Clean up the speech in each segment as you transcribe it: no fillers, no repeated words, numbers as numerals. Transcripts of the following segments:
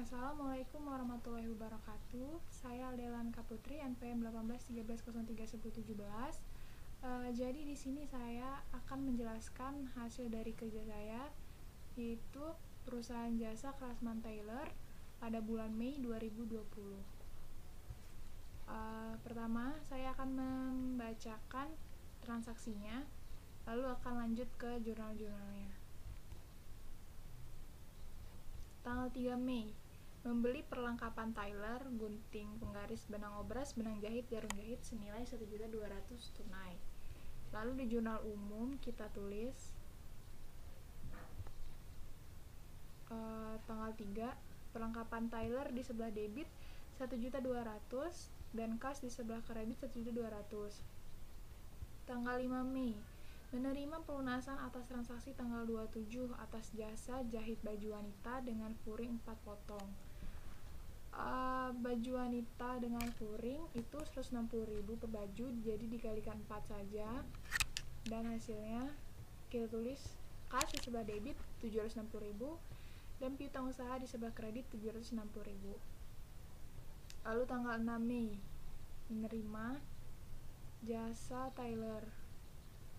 Assalamualaikum warahmatullahi wabarakatuh. Saya Aldelan Kaputri, NPM 1813031117. Jadi di sini saya akan menjelaskan hasil dari kerja saya, yaitu perusahaan jasa Craftsman Tailor pada bulan Mei 2020. Pertama, saya akan membacakan transaksinya, lalu akan lanjut ke jurnal-jurnalnya. Tanggal 3 Mei, membeli perlengkapan tailor, gunting, penggaris, benang obras, benang jahit, jarum jahit senilai 1.200.000 tunai. Lalu di jurnal umum kita tulis tanggal 3, perlengkapan tailor di sebelah debit 1.200.000 dan kas di sebelah kredit 1.200.000. Tanggal 5 Mei, menerima pelunasan atas transaksi tanggal 27 atas jasa jahit baju wanita dengan furing 4 potong. Baju wanita dengan furing itu 160.000 per baju, jadi dikalikan 4 saja, dan hasilnya kita tulis kas di sebelah debit 760.000 dan piutang usaha di sebelah kredit 760.000. Lalu tanggal 6 Mei, menerima jasa tailor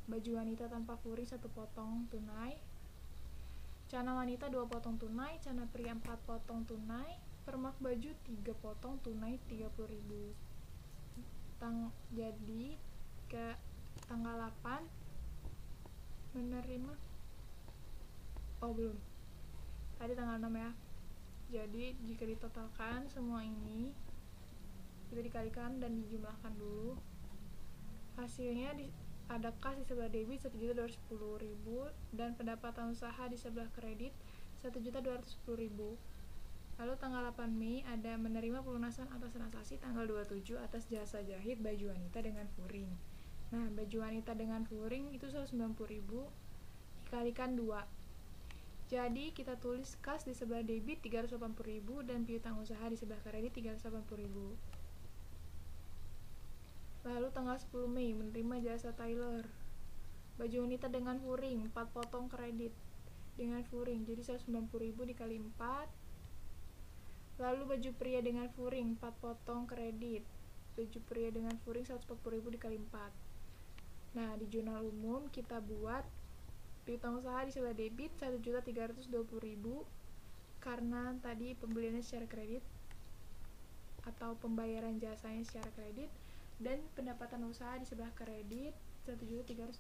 baju wanita tanpa furing 1 potong tunai, cana wanita 2 potong tunai, cana pria 4 potong tunai, permak baju 3 potong tunai 30.000. Jadi ke tanggal 8 menerima belum, tadi tanggal 6 ya. Jadi jika ditotalkan semua ini kita dikalikan dan dijumlahkan dulu, hasilnya ada kas di sebelah debit 1.210.000 dan pendapatan usaha di sebelah kredit 1.210.000. Lalu tanggal 8 Mei ada menerima pelunasan atas transaksi tanggal 27 atas jasa jahit baju wanita dengan furing. Nah, baju wanita dengan furing itu 190.000 dikalikan 2. Jadi kita tulis kas di sebelah debit 380.000 dan piutang usaha di sebelah kredit 380.000. Lalu tanggal 10 Mei menerima jasa tailor baju wanita dengan furing 4 potong kredit dengan furing, jadi 190.000 dikali 4. Lalu baju pria dengan furing 4 potong kredit, baju pria dengan furing 140.000 dikali 4. Nah, di jurnal umum kita buat piutang usaha di sebelah debit 1.320.000 karena tadi pembeliannya secara kredit atau pembayaran jasanya secara kredit, dan pendapatan usaha di sebelah kredit 1.320.000.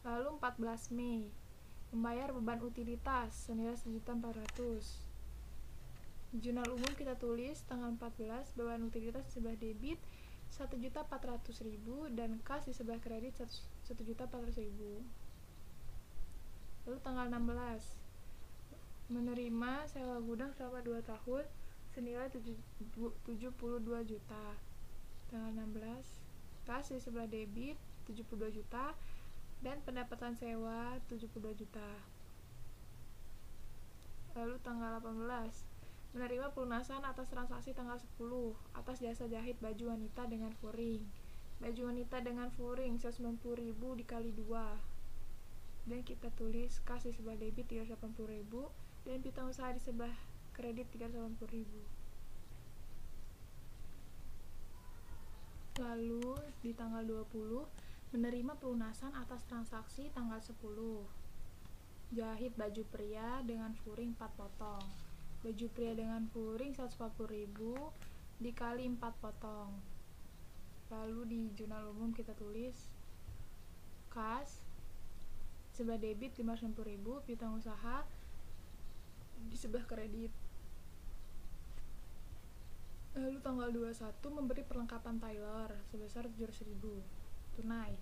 Lalu 14 Mei, membayar beban utilitas senilai 1.400.000. Di jurnal umum kita tulis tanggal 14 beban utilitas di sebelah debit 1.400.000 dan kas di sebelah kredit 1.400.000. Lalu tanggal 16 menerima sewa gudang selama 2 tahun senilai 72 juta. Tanggal 16 kas di sebelah debit 72 juta dan pendapatan sewa 72 juta. Lalu tanggal 18 menerima pelunasan atas transaksi tanggal 10 atas jasa jahit baju wanita dengan furing. Baju wanita dengan furing 190.000 dikali 2 dan kita tulis kas di sebelah debit 380.000 dan piutang usaha di sebelah kredit 380.000. Lalu di tanggal 20 menerima pelunasan atas transaksi tanggal 10 jahit baju pria dengan furing 4 potong, baju pria dengan furing 140.000 dikali 4 potong. Lalu di jurnal umum kita tulis kas sebelah debit 560.000, piutang usaha di sebelah kredit. Lalu tanggal 21 memberi perlengkapan tailor sebesar 700.000 tunai.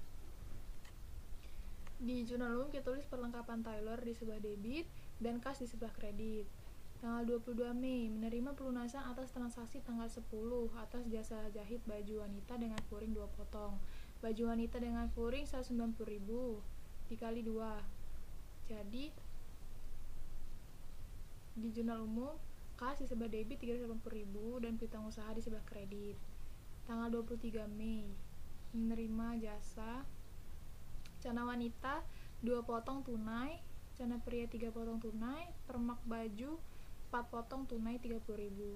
Di jurnal umum kita tulis perlengkapan tailor di sebelah debit dan kas di sebelah kredit. Tanggal 22 Mei menerima pelunasan atas transaksi tanggal 10 atas jasa jahit baju wanita dengan furing 2 potong. Baju wanita dengan furing 190.000 dikali 2. Jadi di jurnal umum kas di sebelah debit 380.000 dan piutang usaha di sebelah kredit. Tanggal 23 Mei menerima jasa cana wanita 2 potong tunai celana pria 3 potong tunai, permak baju 4 potong tunai 30.000.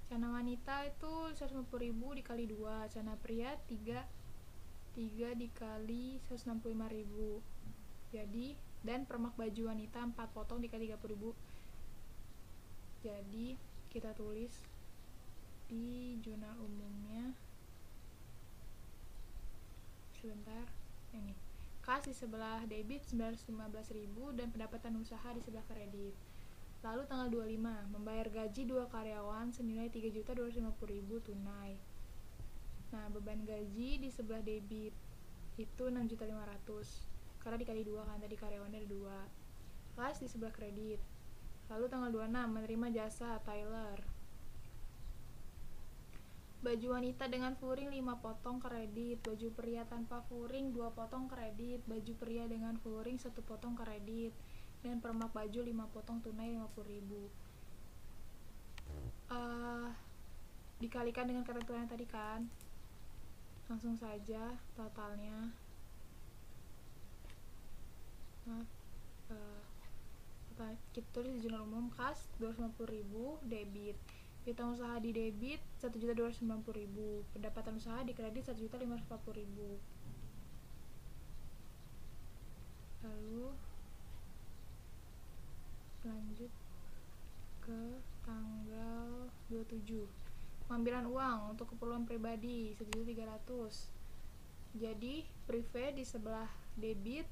Celana wanita itu 150.000 dikali 2, celana pria 3 dikali 165.000. Jadi, dan permak baju wanita 4 potong dikali 30.000. Jadi, kita tulis di jurnal umumnya. Sebentar, ini. Kas di sebelah debit 915.000 dan pendapatan usaha di sebelah kredit. Lalu tanggal 25, membayar gaji 2 karyawan senilai 3.250.000 tunai. Nah, beban gaji di sebelah debit itu 6.500.000 karena dikali 2 kan, tadi karyawannya ada 2. Kas di sebelah kredit. Lalu tanggal 26, menerima jasa Tyler. Baju wanita dengan furing 5 potong kredit, baju pria tanpa furing 2 potong kredit, baju pria dengan furing 1 potong kredit, dan permak baju 5 potong tunai 50.000. Dikalikan dengan ketentuan tadi kan, langsung saja totalnya. Kita tulis di jurnal umum kas 250.000 debit, piutang usaha di debit 1.290.000, pendapatan usaha di kredit 1.540.000. Lalu lanjut ke tanggal 27, pengambilan uang untuk keperluan pribadi 1.300.000. Jadi privé di sebelah debit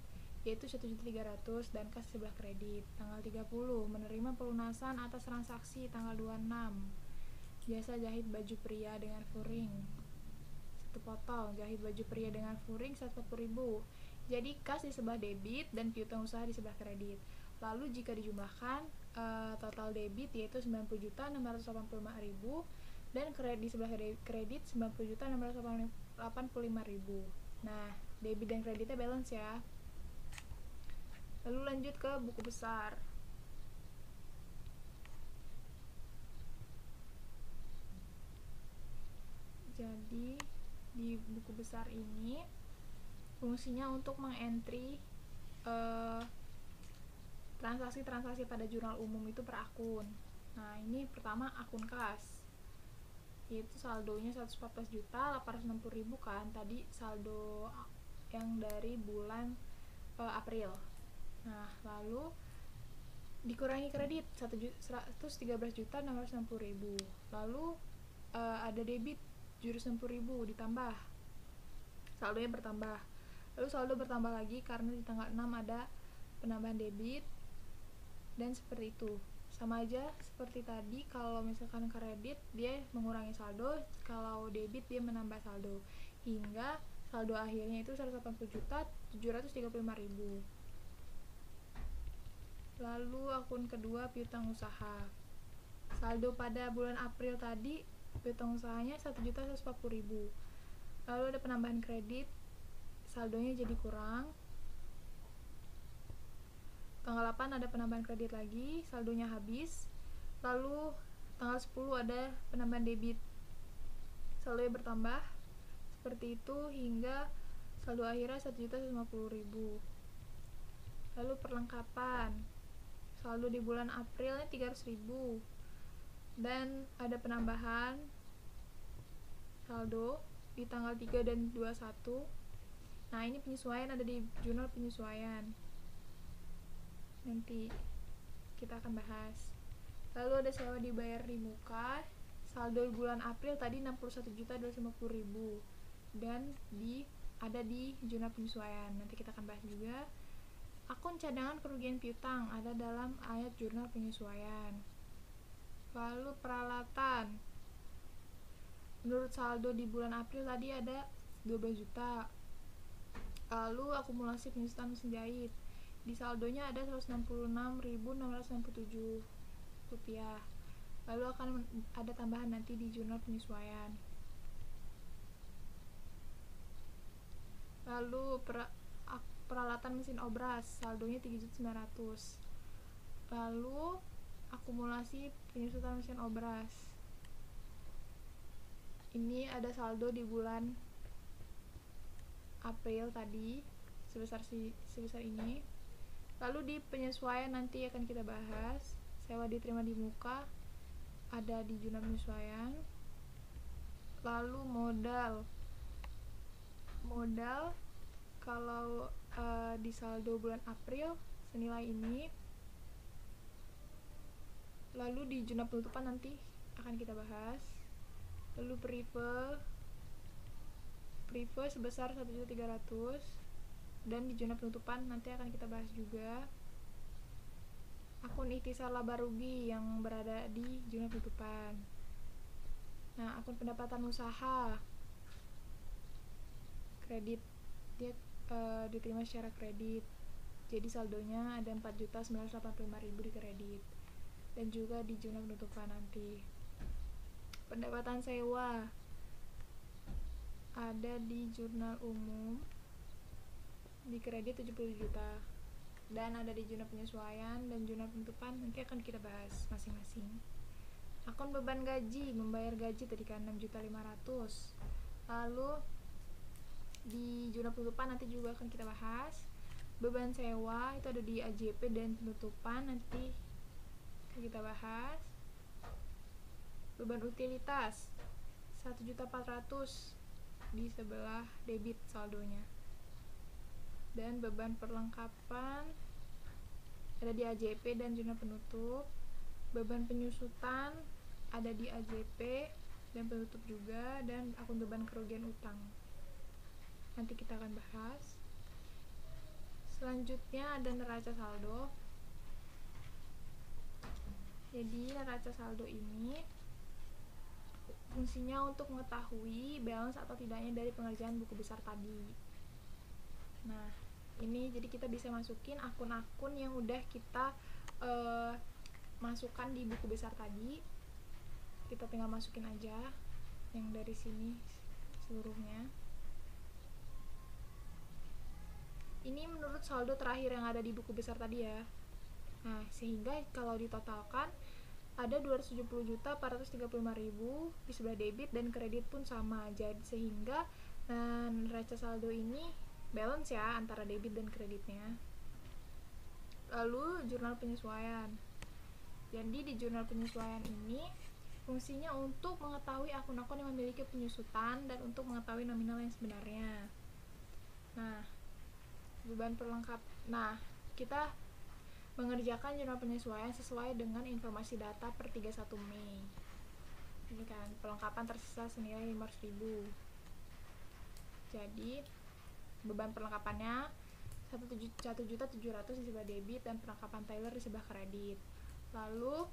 yaitu 1.300.000 dan kas sebelah kredit. Tanggal 30, menerima pelunasan atas transaksi tanggal 26. Jasa jahit baju pria dengan furing 1 potong, jahit baju pria dengan furing 140.000. Jadi kas di sebelah debit dan piutang usaha di sebelah kredit. Lalu jika dijumlahkan total debit yaitu 90.685.000 dan kredit di sebelah kredit 90.685.000. Nah, debit dan kreditnya balance ya. Lalu lanjut ke buku besar. Jadi di buku besar ini fungsinya untuk mengentry transaksi-transaksi pada jurnal umum itu per akun. Nah, ini pertama akun kas, yaitu saldonya 114.860.000 kan, tadi saldo yang dari bulan April. Nah, lalu dikurangi kredit 113.660.000. Lalu ada debit 70.000 ditambah, saldonya bertambah. Lalu saldo bertambah lagi karena di tanggal 6 ada penambahan debit, dan seperti itu. Sama aja seperti tadi, kalau misalkan kredit dia mengurangi saldo, kalau debit dia menambah saldo, hingga saldo akhirnya itu 180.735.000. Lalu akun kedua, piutang usaha. Saldo pada bulan April tadi piutang usahanya 1.140.000. Lalu ada penambahan kredit, saldonya jadi kurang. Tanggal 8 ada penambahan kredit lagi, saldonya habis. Lalu tanggal 10 ada penambahan debit, saldonya bertambah. Seperti itu hingga saldo akhirnya 1.150.000. Lalu perlengkapan, saldo di bulan April 300.000 dan ada penambahan saldo di tanggal 3 dan 21. Nah, ini penyesuaian ada di jurnal penyesuaian, nanti kita akan bahas. Lalu ada sewa dibayar di muka, saldo bulan April tadi 61.250.000 dan ada di jurnal penyesuaian, nanti kita akan bahas juga. Akun cadangan kerugian piutang ada dalam ayat jurnal penyesuaian. Lalu peralatan, menurut saldo di bulan April tadi ada 12 juta. Lalu akumulasi penyusutan mesin jahit, di saldonya ada 166.667 rupiah. Lalu akan ada tambahan nanti di jurnal penyesuaian. Lalu peralatan mesin obras, saldonya 3.900.000. Lalu akumulasi penyusutan mesin obras, ini ada saldo di bulan April tadi sebesar ini. Lalu di penyesuaian nanti akan kita bahas sewa diterima di muka ada di jurnal penyesuaian. Lalu modal kalau di saldo bulan April senilai ini. Lalu di jurnal penutupan nanti akan kita bahas. Lalu prive sebesar 1.300.000 dan di jurnal penutupan nanti akan kita bahas juga akun ikhtisar laba rugi yang berada di jurnal penutupan. Nah, akun pendapatan usaha kredit dia diterima secara kredit, jadi saldonya ada 4.985.000 di kredit dan juga di jurnal penutupan nanti. Pendapatan sewa ada di jurnal umum di kredit 70 juta dan ada di jurnal penyesuaian dan jurnal penutupan nanti akan kita bahas masing-masing. Akun beban gaji, membayar gaji tadi kan 6.500.000. Lalu di jurnal penutupan nanti juga akan kita bahas. Beban sewa itu ada di AJP dan penutupan nanti akan kita bahas. Beban utilitas 1.400.000 di sebelah debit saldonya. Dan beban perlengkapan ada di AJP dan jurnal penutup. Beban penyusutan ada di AJP dan penutup juga, dan akun beban kerugian utang nanti kita akan bahas. Selanjutnya ada neraca saldo. Jadi neraca saldo ini fungsinya untuk mengetahui balance atau tidaknya dari pengerjaan buku besar tadi. Nah, ini jadi kita bisa masukin akun-akun yang udah kita masukkan di buku besar tadi. Kita tinggal masukin aja yang dari sini seluruhnya. Ini menurut saldo terakhir yang ada di buku besar tadi ya. Nah, sehingga kalau ditotalkan ada 270.435.000 di sebelah debit dan kredit pun sama. Jadi sehingga neraca saldo ini balance ya antara debit dan kreditnya. Lalu jurnal penyesuaian. Jadi di jurnal penyesuaian ini fungsinya untuk mengetahui akun-akun yang memiliki penyusutan dan untuk mengetahui nominal yang sebenarnya. Nah, beban perlengkap. Nah, kita mengerjakan jurnal penyesuaian sesuai dengan informasi data per 31 Mei. Ini kan perlengkapan tersisa senilai 500.000. Jadi beban perlengkapannya 1.700.000 di sebelah debit dan perlengkapan Tailor di sebelah kredit. Lalu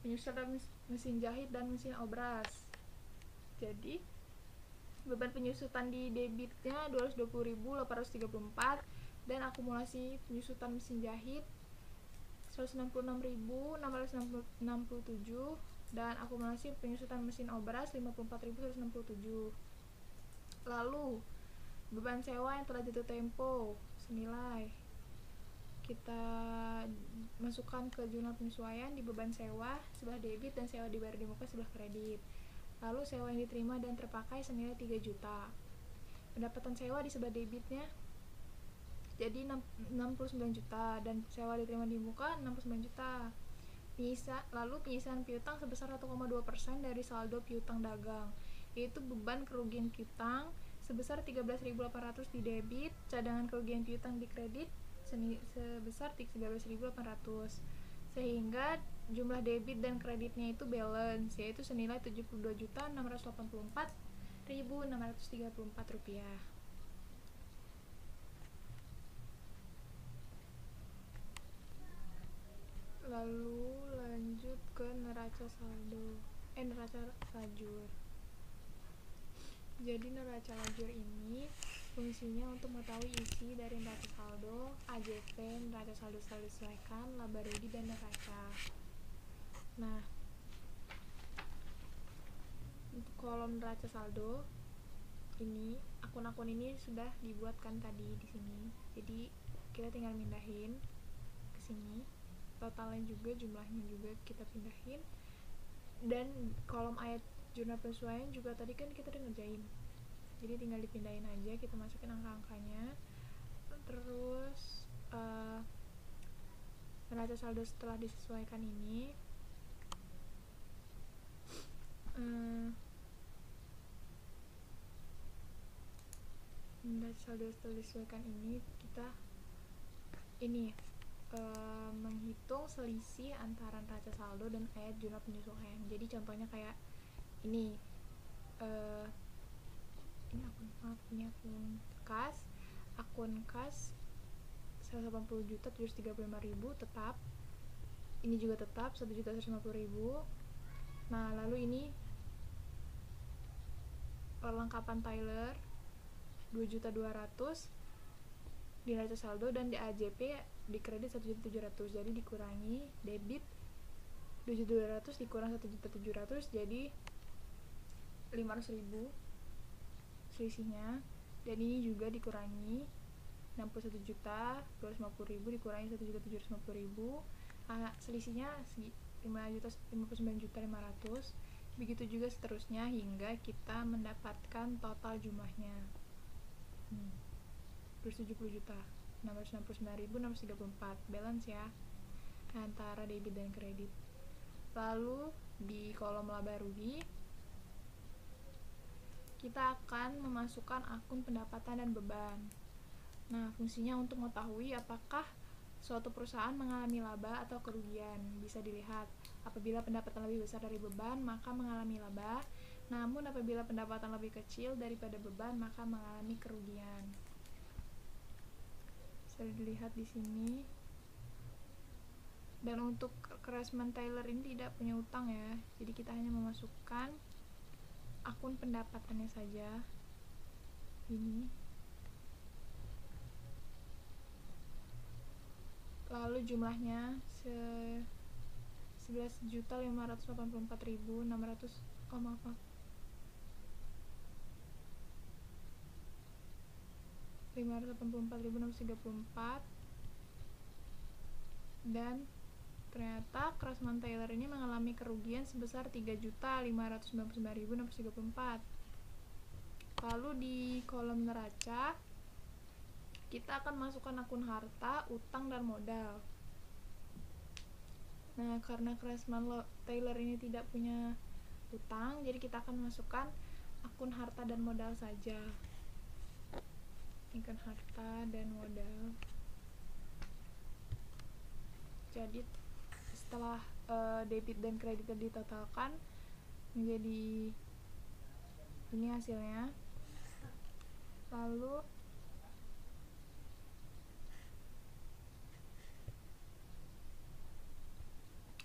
penyusutan mesin jahit dan mesin obras. Jadi beban penyusutan di debitnya 220.834 dan akumulasi penyusutan mesin jahit 166.667 dan akumulasi penyusutan mesin obras 54.167. Lalu beban sewa yang telah jatuh tempo senilai kita masukkan ke jurnal penyesuaian di beban sewa sebelah debit dan sewa dibayar di muka sebelah kredit. Lalu sewa yang diterima dan terpakai senilai 3 juta. Pendapatan sewa di sebelah debitnya jadi 69 juta dan sewa diterima di muka 69 juta. Lalu penyisahan piutang sebesar 1,2% dari saldo piutang dagang, yaitu beban kerugian piutang sebesar 13.800 di debit, cadangan kerugian piutang di kredit sebesar 13.800, sehingga jumlah debit dan kreditnya itu balance, yaitu senilai 72.684.634 rupiah. Lalu lanjut ke neraca saldo, neraca lajur. Jadi neraca lajur ini fungsinya untuk mengetahui isi dari neraca saldo, AJP, neraca saldo disesuaikan, laba rugi, dan neraca. Nah, untuk kolom neraca saldo ini, akun-akun ini sudah dibuatkan tadi di sini. Jadi kita tinggal mindahin ke sini. Totalnya juga, jumlahnya juga kita pindahin. Dan kolom ayat jurnal penyesuaian juga tadi kan kita udah ngerjain, jadi tinggal dipindahin aja, kita masukin angka-angkanya. neraca saldo setelah disesuaikan ini neraca saldo setelah disesuaikan ini kita menghitung selisih antara neraca saldo dan ayat jurnal penyesuaian. Jadi contohnya kayak ini akun kas 180.735.000 tetap, ini juga tetap 1.150.000. Nah lalu ini perlengkapan Tyler 2.200.000 di neraca saldo, dan di AJP di kredit 1.700.000, jadi dikurangi debit 2.200.000 dikurang 1.700.000 jadi 500.000 selisihnya, dan ini juga dikurangi 61.250.000 dikurangi 1.750.000, selisihnya 5.059.500. Begitu juga seterusnya hingga kita mendapatkan total jumlahnya 270.669.634 balance ya antara debit dan kredit. Lalu di kolom laba rugi kita akan memasukkan akun pendapatan dan beban. Nah, fungsinya untuk mengetahui apakah suatu perusahaan mengalami laba atau kerugian. Bisa dilihat, apabila pendapatan lebih besar dari beban, maka mengalami laba. Namun, apabila pendapatan lebih kecil daripada beban, maka mengalami kerugian. Bisa dilihat di sini. Dan untuk Craftsman Tailor ini tidak punya utang ya. Jadi kita hanya memasukkan akun pendapatannya saja. Ini. Lalu jumlahnya 11.584.600 584.634, dan ternyata Craftsman Tailor ini mengalami kerugian sebesar 3.599.634. Lalu di kolom neraca kita akan masukkan akun harta, utang, dan modal. Nah, karena Craftsman Tailor ini tidak punya utang, jadi kita akan masukkan akun harta dan modal saja. Akun harta dan modal. Jadi setelah debit dan kreditnya ditotalkan menjadi ini hasilnya. Lalu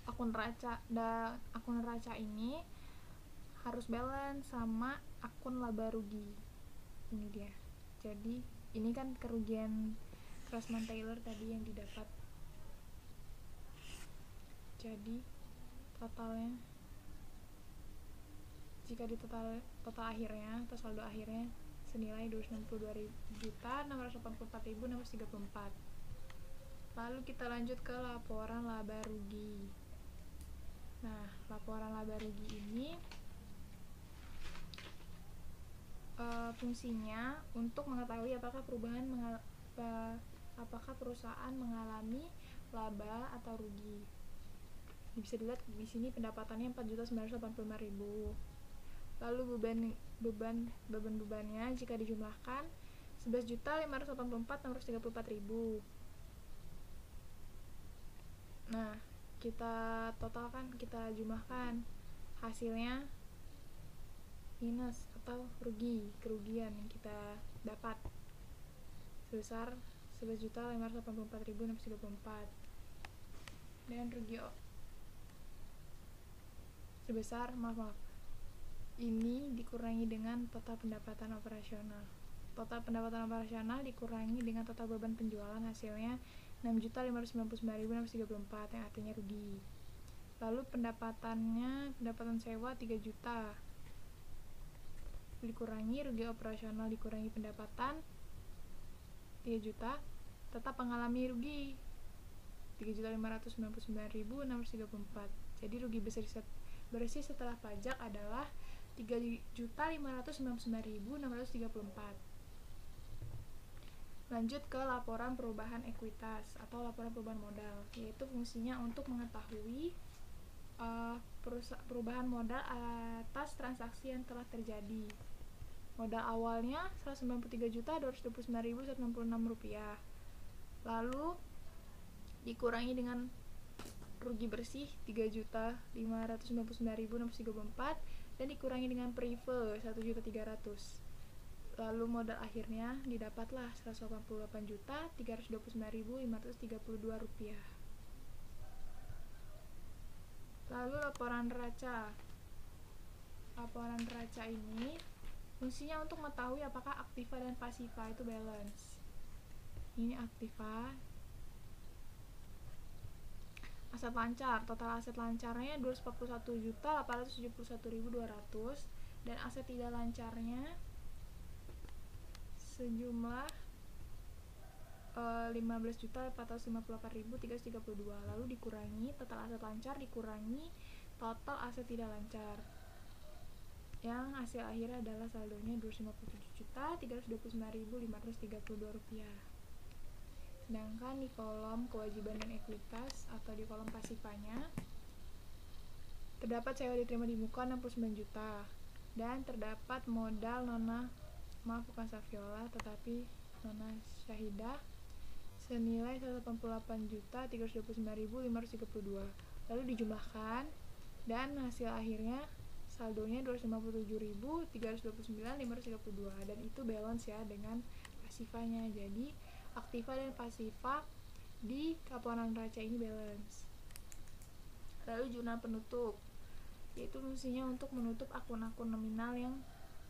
akun neraca ini harus balance sama akun laba rugi. Ini dia. Jadi ini kan kerugian Craftsman Tailor tadi yang didapat. Jadi totalnya, jika di total akhirnya atau saldo akhirnya senilai 262.684.634. Lalu kita lanjut ke laporan laba rugi. Nah, laporan laba rugi ini fungsinya untuk mengetahui apakah perusahaan mengalami laba atau rugi. Bisa dilihat di sini pendapatannya 4.985.000. Lalu bebannya jika dijumlahkan 11.584.634.000. Nah, kita totalkan, kita jumlahkan, hasilnya minus atau kerugian yang kita dapat sebesar 11.584.634, dan rugi sebesar ini dikurangi dengan total pendapatan operasional. Total pendapatan operasional dikurangi dengan total beban penjualan, hasilnya 6.599.634 yang artinya rugi. Lalu pendapatan sewa 3 juta dikurangi rugi operasional dikurangi pendapatan 3 juta, tetap mengalami rugi 3.599.634. Jadi rugi bersih setelah pajak adalah 3.599.634. Lanjut ke laporan perubahan ekuitas atau laporan perubahan modal, yaitu fungsinya untuk mengetahui perubahan modal atas transaksi yang telah terjadi. Modal awalnya Rp193.229.166, lalu dikurangi dengan rugi bersih Rp3.599.634 dan dikurangi dengan prive Rp1.300.000. Lalu modal akhirnya didapatlah Rp188.329.532. Lalu laporan neraca. Laporan neraca ini fungsinya untuk mengetahui apakah aktiva dan pasiva itu balance. Ini aktiva. Aset lancar, total aset lancarnya 241.871.200 dan aset tidak lancarnya sejumlah 15.458.332. Lalu dikurangi total aset lancar dikurangi total aset tidak lancar, yang hasil akhirnya adalah saldonya Rp257.329.532. Sedangkan di kolom kewajiban dan ekuitas atau di kolom pasifanya terdapat sewa diterima di muka 69 juta dan terdapat modal bukan Saviola tetapi Nona Syahidah senilai 188.329.532. Lalu dijumlahkan dan hasil akhirnya saldonya 257.329.532 dan itu balance ya dengan pasifanya. Jadi aktiva dan pasifa di laporan neraca ini balance. Lalu jurnal penutup, yaitu fungsinya untuk menutup akun-akun nominal yang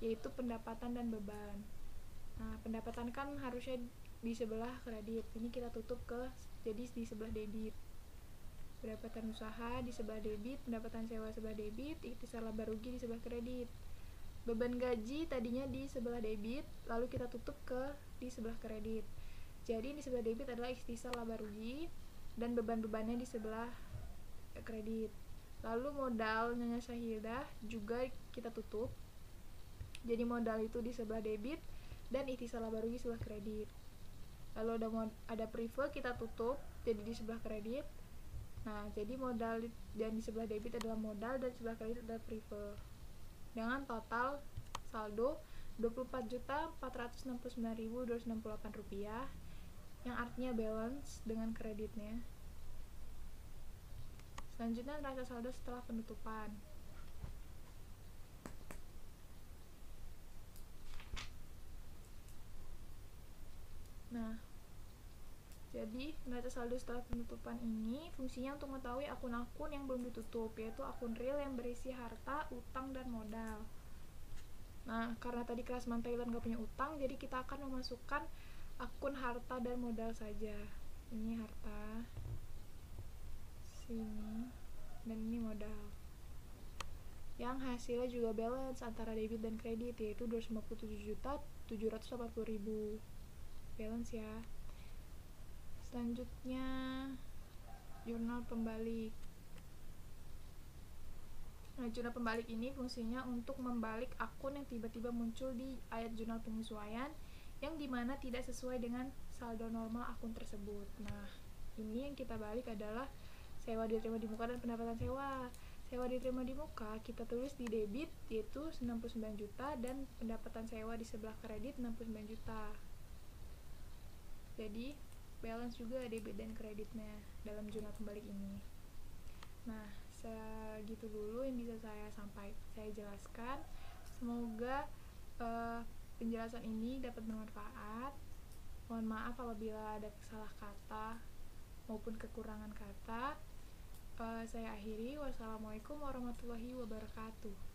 yaitu pendapatan dan beban. Nah, pendapatan kan harusnya di sebelah kredit, ini kita tutup jadi di sebelah debit. Pendapatan usaha di sebelah debit, pendapatan sewa sebelah debit, ikhtisar laba rugi di sebelah kredit. Beban gaji tadinya di sebelah debit, lalu kita tutup di sebelah kredit. Jadi di sebelah debit adalah ikhtisar laba rugi dan beban-bebannya di sebelah kredit. Lalu modal Nyonya Syahidah juga kita tutup. Jadi modal itu di sebelah debit dan ikhtisar laba rugi sebelah kredit. Lalu ada prive kita tutup jadi di sebelah kredit. Nah, jadi modal dan di sebelah debit adalah modal dan sebelah kredit adalah prive. Dengan total saldo Rp24.469.268 yang artinya balance dengan kreditnya. Selanjutnya neraca saldo setelah penutupan. Nah, jadi neraca saldo setelah penutupan ini fungsinya untuk mengetahui akun-akun yang belum ditutup, yaitu akun real yang berisi harta, utang, dan modal. Nah, karena tadi Klasman Thailand gak punya utang, jadi kita akan memasukkan akun harta dan modal saja. Ini harta, sini, dan ini modal. Yang hasilnya juga balance antara debit dan kredit, yaitu 257.780.000. Balance ya. Selanjutnya jurnal pembalik. Nah, jurnal pembalik ini fungsinya untuk membalik akun yang tiba-tiba muncul di ayat jurnal penyesuaian yang dimana tidak sesuai dengan saldo normal akun tersebut. Nah, ini yang kita balik adalah sewa diterima di muka dan pendapatan sewa. Sewa diterima di muka kita tulis di debit yaitu 69 juta dan pendapatan sewa di sebelah kredit 69 juta. Jadi balance juga debit dan kreditnya dalam jurnal pembalik ini. Nah, segitu dulu yang bisa saya jelaskan. Semoga penjelasan ini dapat bermanfaat. Mohon maaf apabila ada salah kata maupun kekurangan kata. Saya akhiri. Wassalamualaikum warahmatullahi wabarakatuh.